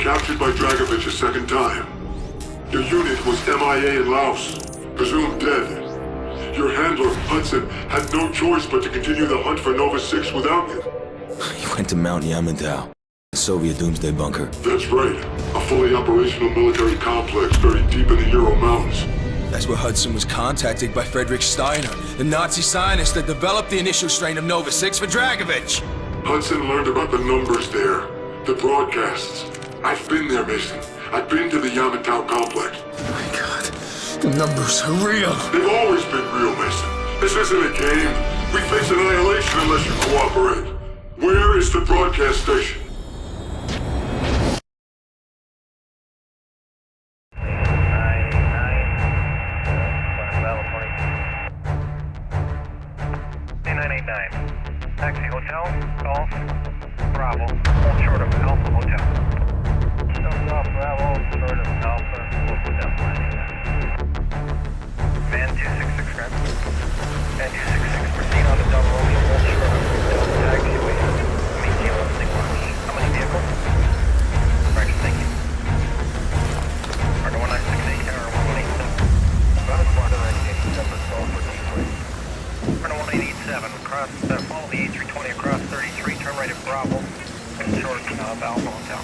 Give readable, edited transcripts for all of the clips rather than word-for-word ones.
captured by Dragovich a second time. Your unit was MIA in Laos, presumed dead. Your handler, Hudson, had no choice but to continue the hunt for Nova 6 without you. He went to Mount Yamantau, the Soviet doomsday bunker. That's right. A fully operational military complex buried deep in the Ural Mountains. That's where Hudson was contacted by Friedrich Steiner, the Nazi scientist that developed the initial strain of Nova 6 for Dragovich. Hudson learned about the numbers there, the broadcasts. I've been there, Mason. I've been to the Yamantau complex. Oh my God, the numbers are real. They've always been real, Mason. This isn't a game. We face annihilation unless you cooperate. Where is the broadcast station? Taxi Hotel, Golf, Bravo, hold short of Alpha Hotel. Golf, Bravo, short of Alpha Hotel. Man 266, grab. Man 266, proceed on the double over, hold short of Hotel Taxiway. Meet you on the launch. How many vehicles? Right, thank you. Argo 1968, error 187. About a quarter, 1987, call for Detroit. Argo 1887, cross, follow the A320 across 33, turn right at Bravo, and short of Alpha Hotel.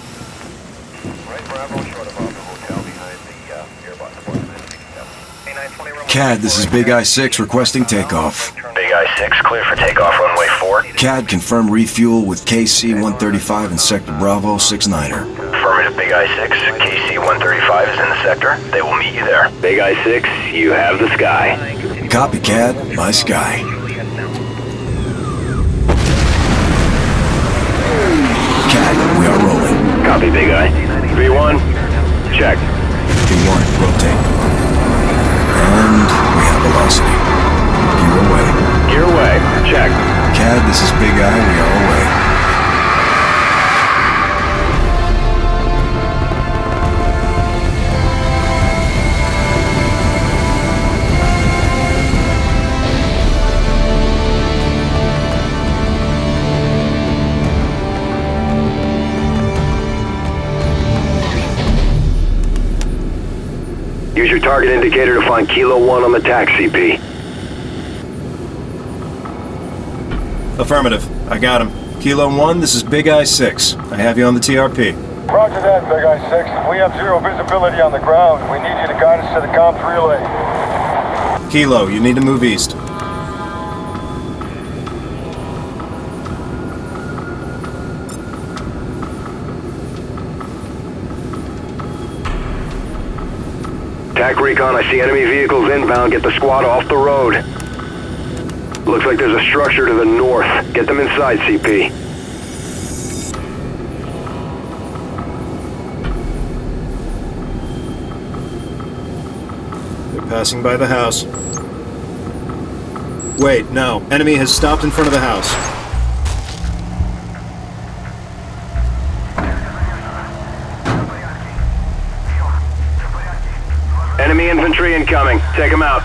Right Bravo, short of Alpha Hotel, behind the airbox point, 967. CAD, this is Big I-6 requesting takeoff. Big I-6, clear for takeoff, runway 4. CAD, confirm refuel with KC-135 in Sector Bravo 69er. Affirmative, Big I-6. KC-135 is in the sector. They will meet you there. Big I-6, you have the sky. Copy, CAD, my sky. CAD, we are rolling. Copy, Big I. V1, check. V1, rotate. And we have velocity. Gear away. Gear away, check. CAD, this is Big I, we are away. Use your target indicator to find Kilo 1 on the TAC CP. Affirmative. I got him. Kilo 1, this is Big I-6. I have you on the TRP. Roger that, Big I-6. We have zero visibility on the ground. We need you to guide us to the comms relay. Kilo, you need to move east. TAC Recon, I see enemy vehicles inbound. Get the squad off the road. Looks like there's a structure to the north. Get them inside, CP. They're passing by the house. Wait, no. Enemy has stopped in front of the house. Enemy infantry incoming. Take them out.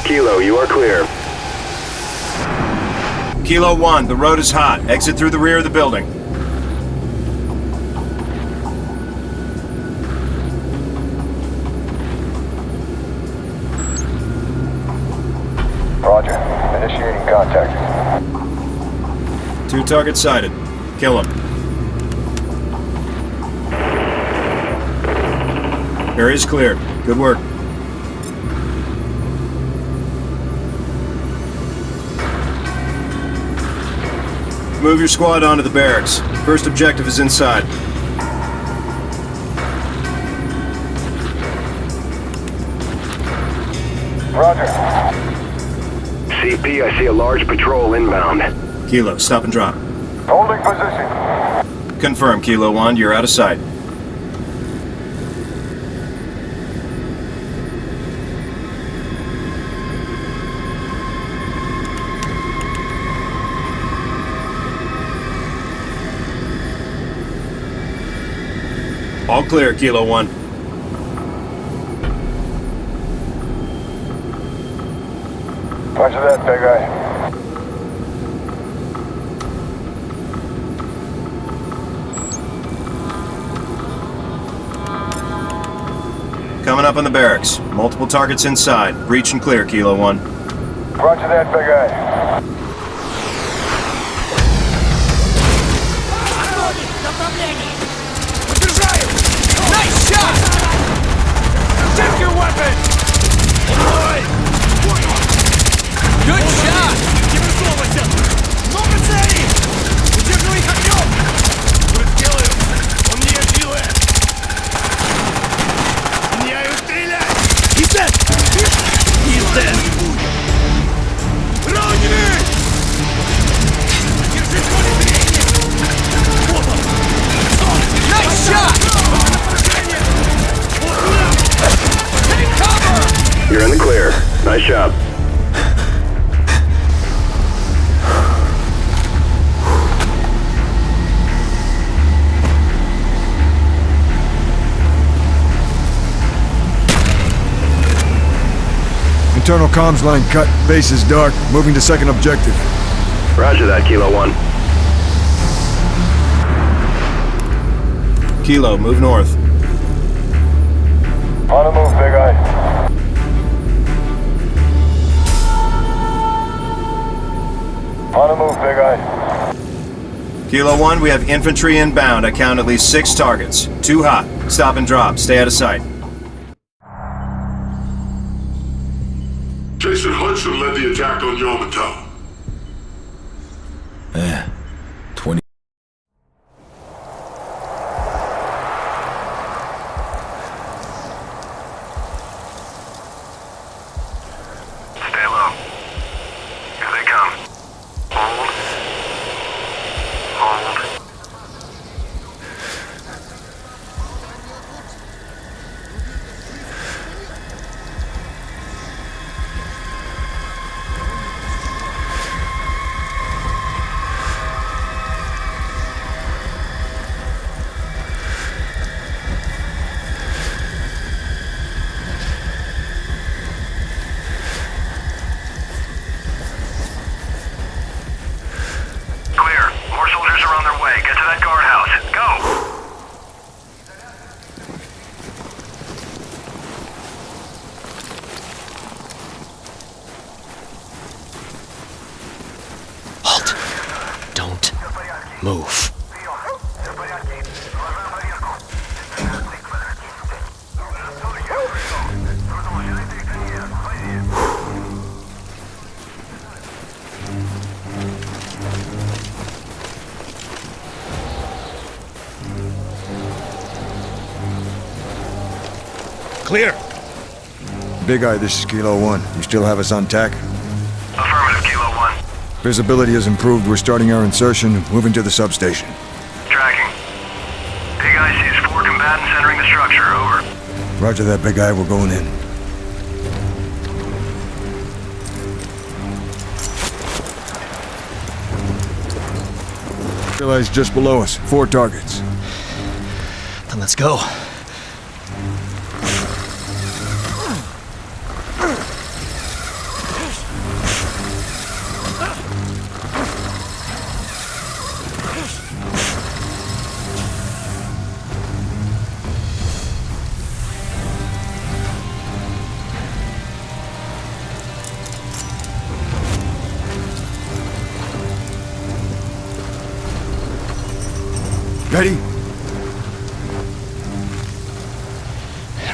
Kilo, you are clear. Kilo 1, the road is hot. Exit through the rear of the building. Roger. Initiating contact. 2 targets sighted. Kill them. Area's clear. Good work. Move your squad onto the barracks. First objective is inside. Roger. CP, I see a large patrol inbound. Kilo, stop and drop. Holding position. Confirm, Kilo 1, you're out of sight. All clear, Kilo 1. Roger that, big guy. Coming up on the barracks. Multiple targets inside. Breach and clear, Kilo 1. Roger that, big guy. Nice shot! Take your weapon! Good shot! Много целей! Удерживай их огнем! Сделаю! Он не делает! Меняю стрелять! Исет! Исет! Раненый! Держи поле зрения! Вот он! Nice shot! Take cover! You're in the clear. Nice job. Internal comms line cut. Base is dark. Moving to second objective. Roger that, Kilo 1. Kilo, move north. On the move, big guy. On the move, big guy. Kilo 1, we have infantry inbound. I count at least 6 targets. Too hot. Stop and drop. Stay out of sight. Jason Hudson led the attack on Yamantau. 20. Stay low. Here they come. Hold. Hold. Clear. More soldiers are on their way. Get to that guardhouse. Go! Halt! Don't move. Clear. Big Eye, this is Kilo 1. You still have us on tack? Affirmative, Kilo 1. Visibility has improved. We're starting our insertion, moving to the substation. Tracking. Big Eye sees 4 combatants entering the structure. Over. Roger that, Big Eye. We're going in. Realize just below us. 4 targets. Then let's go. Ready?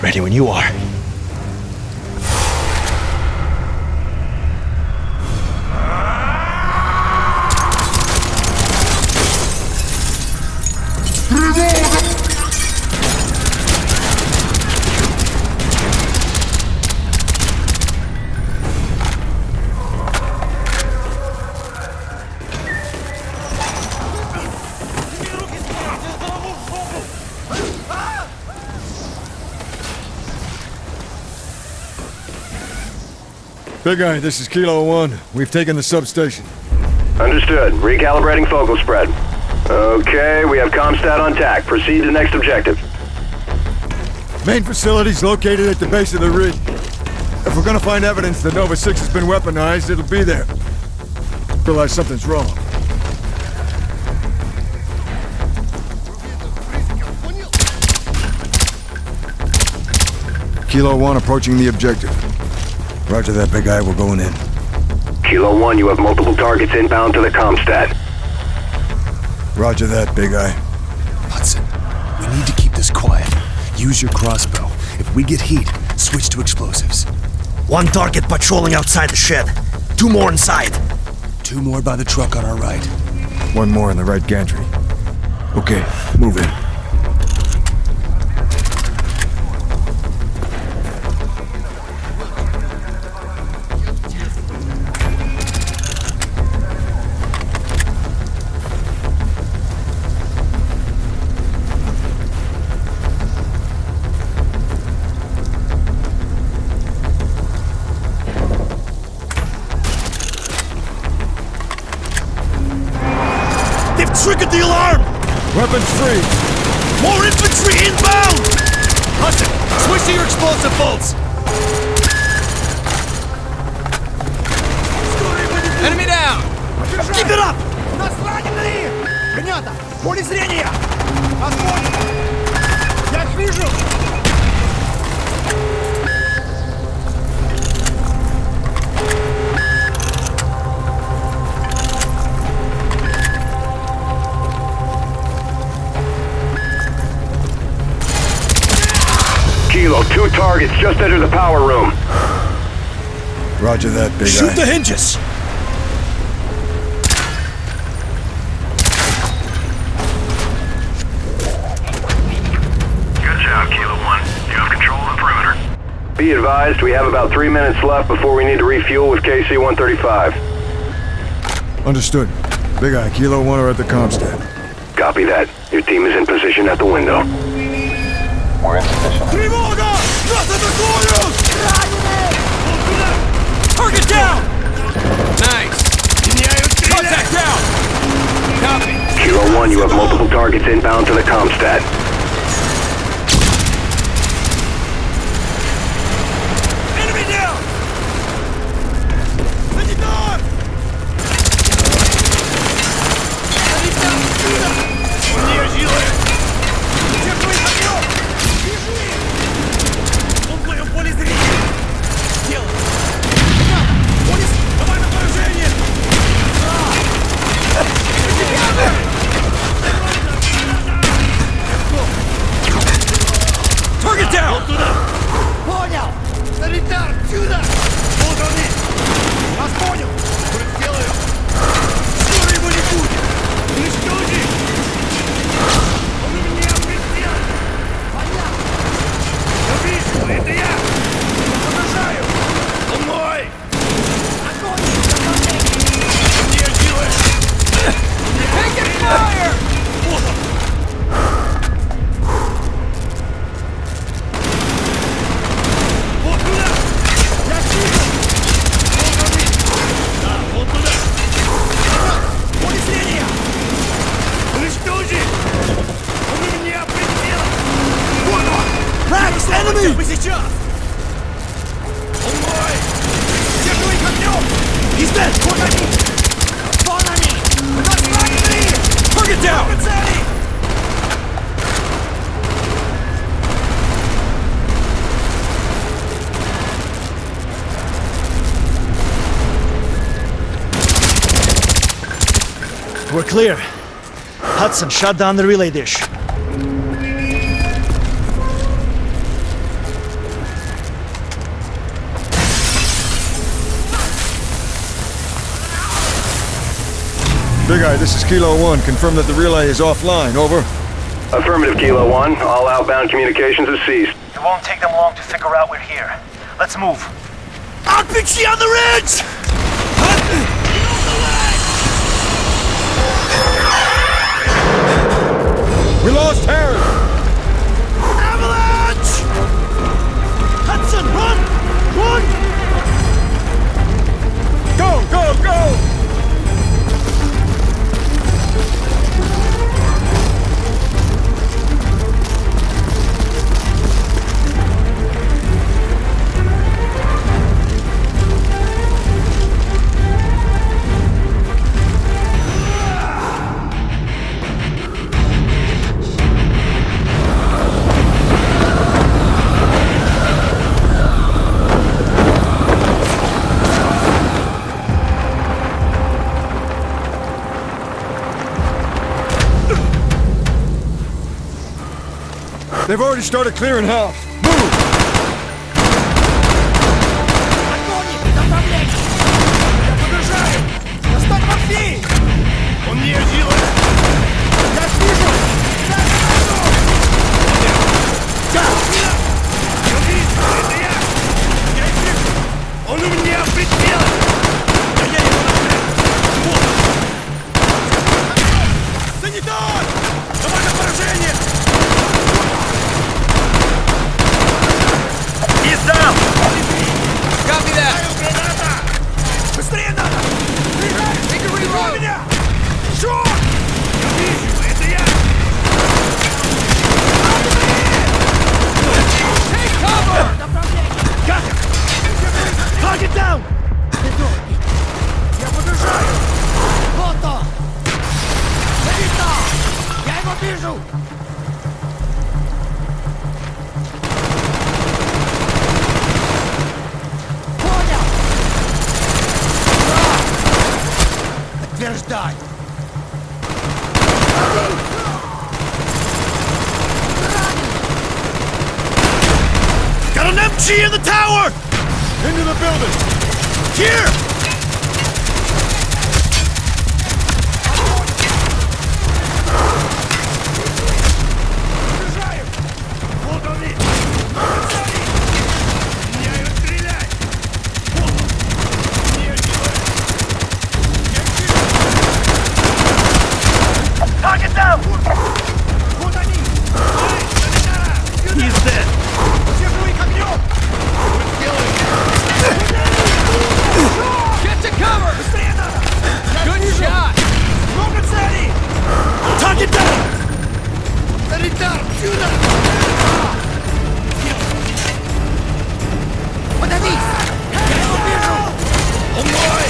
Ready when you are. Big Eye, this is Kilo 1. We've taken the substation. Understood. Recalibrating focal spread. Okay, we have Comstat on TAC. Proceed to next objective. Main facility's located at the base of the ridge. If we're gonna find evidence that Nova 6 has been weaponized, it'll be there. Realize something's wrong. Kilo 1 approaching the objective. Roger that, Big Eye. We're going in. Kilo 1, you have multiple targets inbound to the Comstat. Roger that, Big Eye. Hudson, we need to keep this quiet. Use your crossbow. If we get heat, switch to explosives. One target patrolling outside the shed. 2 more inside. 2 more by the truck on our right. 1 more in the right gantry. Okay, move in. Triggered the alarm! Weapons free! More infantry inbound! Hudson, switch to your explosive bolts! Enemy down! Keep it up! Нас ранены! Принято! Поле зрения! Огонь! Я их вижу! Kilo, 2 targets just entered the power room. Roger that, Big Eye. Shoot the hinges! Good job, Kilo 1. You have control of the perimeter. Be advised, we have about 3 minutes left before we need to refuel with KC-135. Understood. Big Eye, Kilo 1 are at the Comstat. Copy that. Your team is in position at the window. We're in position. Тревога! Нас атакуют! Target down! Nice. Contact down. Copy. Kilo 1, you have multiple targets inbound to the Comstat. Enemy down! Санитар! Он не жилы! Держи огонь! Бежи! Он в моем поле зрения! Сделай! Полис, давай на поражение! Target down! Вот туда! Понял! Санитар, сюда! Вот они! Вас понял! Сделаю! Скоро его не будет! Уничтожи! Он у меня прицел! Понятно! Я вижу, это я! Продолжаю! Он мой! Огонь! Он не делает! Taking fire! Вот он! Вот туда! Я вижу! Вот они! Да, вот туда! Поле зрения! Уничтожи! Он у меня прицел! Вот он! Max, enemy! Вы сейчас! Он мой! Держу их огнем! He's dead! Вот они! Вон они! Нас ранены! Target down! Много целей! We're clear. Hudson, shut down the relay dish. Big Eye, this is Kilo 1. Confirm that the relay is offline. Over. Affirmative, Kilo 1. All outbound communications have ceased. It won't take them long to figure out we're here. Let's move. RPG on the ridge! We lost Harry! Avalanche! Hudson, run! Run! They've already started clearing house. Move! Он не один! Я ж вижу! Он у меня в прицеле! Я его накрыл! Санитар! Давай на поражение! He's down! Copy that! Граната! Быстрее надо! Take a reload! Меня! Черт! Я вижу, это я! Take cover! Катер! Target down! Я подержаю! Вот он! Залетал! Я его вижу! Понял! Подтверждай! Got an MG in the tower! Into the building! Here! Подержаю! Вот он и! Меняю стрелять! Вот он! Не делай! Target down! Вот они! He's dead! Держу их огнем! Get to cover! Быстрее надо! Good shot! Много целей! Target down! Санитар! Сюда! Подавись! Я его вижу! Он мой!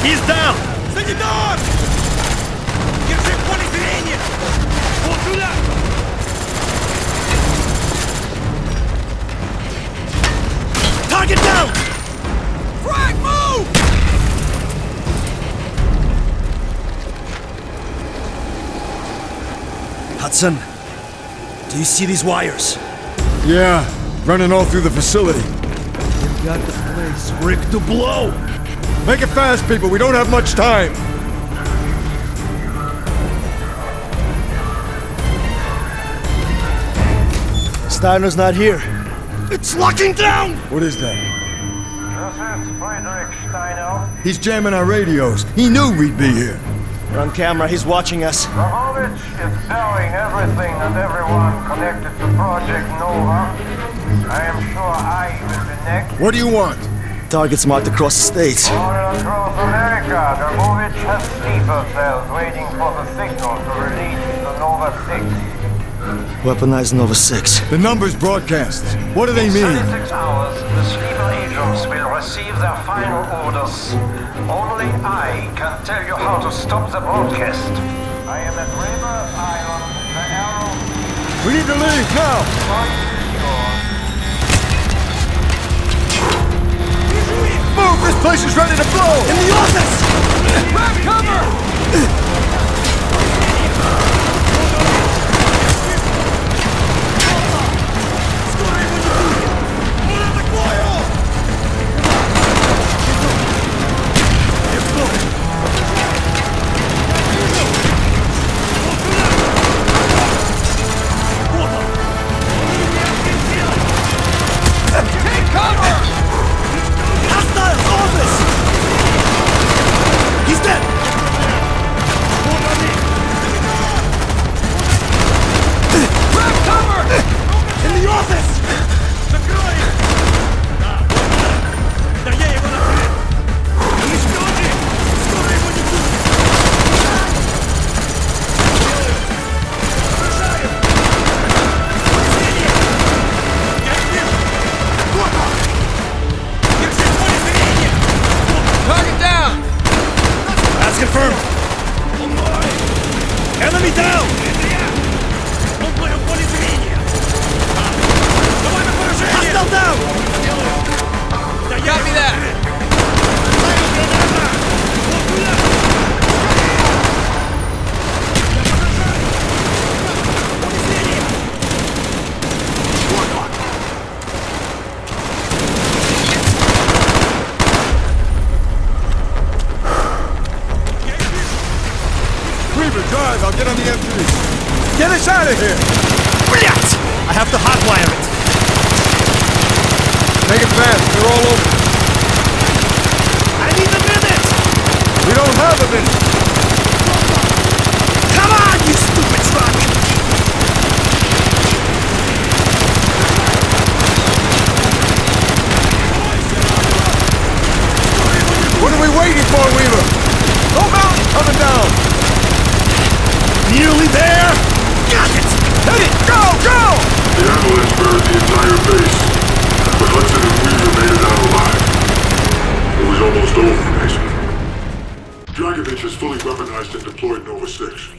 He's down! Санитар! Держи в поле зрения! Вот сюда! Target down! Frag, move! Hudson, do you see these wires? Yeah, running all through the facility. Got the place rigged to blow! Make it fast, people. We don't have much time. Steiner's not here. It's locking down! What is that? This is Friedrich Steiner. He's jamming our radios. He knew we'd be here. We're on camera. He's watching us. Dragovich is telling everything and everyone connected to Project Nova. I am sure I will be next. What do you want? Targets marked across the states. All across America, Dragovich has sleeper cells waiting for the signal to release the Nova 6. Weaponized Nova 6. The numbers broadcasts. What do they In mean? 36 hours, the sleeper agents will receive their final orders. Only I can tell you how to stop the broadcast. I am at Raver Island, the Arrow. We need to leave now! Move! This place is ready to blow! In the office! Grab cover! Hostile office! Weaver, drive. I'll get on the M3. Get us out of here! Блять! I have to hotwire it. Make it fast. They're all over. I need a minute! We don't have a minute. Come on, you stupid truck! What are we waiting for, Weaver? No mountain coming down! Nearly there! Got it! Hit it! Go! Go! The avalanche buried the entire base, but Hudson and Weaver made it out alive. It was almost over, Mason. Dragovich has fully weaponized and deployed Nova 6.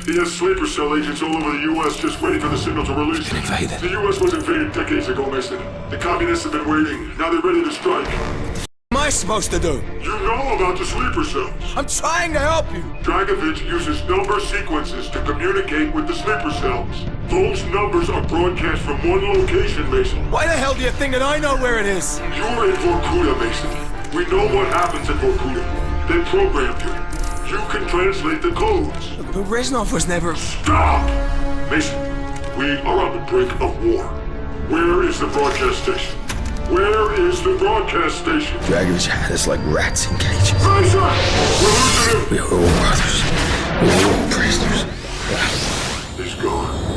He has sleeper cell agents all over the U.S. just waiting for the signal to release. Invaded. The U.S. was invaded decades ago, Mason. The communists have been waiting. Now they're ready to strike. What am I supposed to do? You know about the sleeper cells. I'm trying to help you. Dragovich uses number sequences to communicate with the sleeper cells. Those numbers are broadcast from one location, Mason. Why the hell do you think that I know where it is? You're in Vorkuta, Mason. We know what happens in Vorkuta. They programmed you. You can translate the codes. But Reznov was never... Stop! Mason, we are on the brink of war. Where is the broadcast station? Where is the broadcast station? Dragovich had us like rats in cages. Mason! We're losing him! We are all brothers. We are all prisoners. He's gone.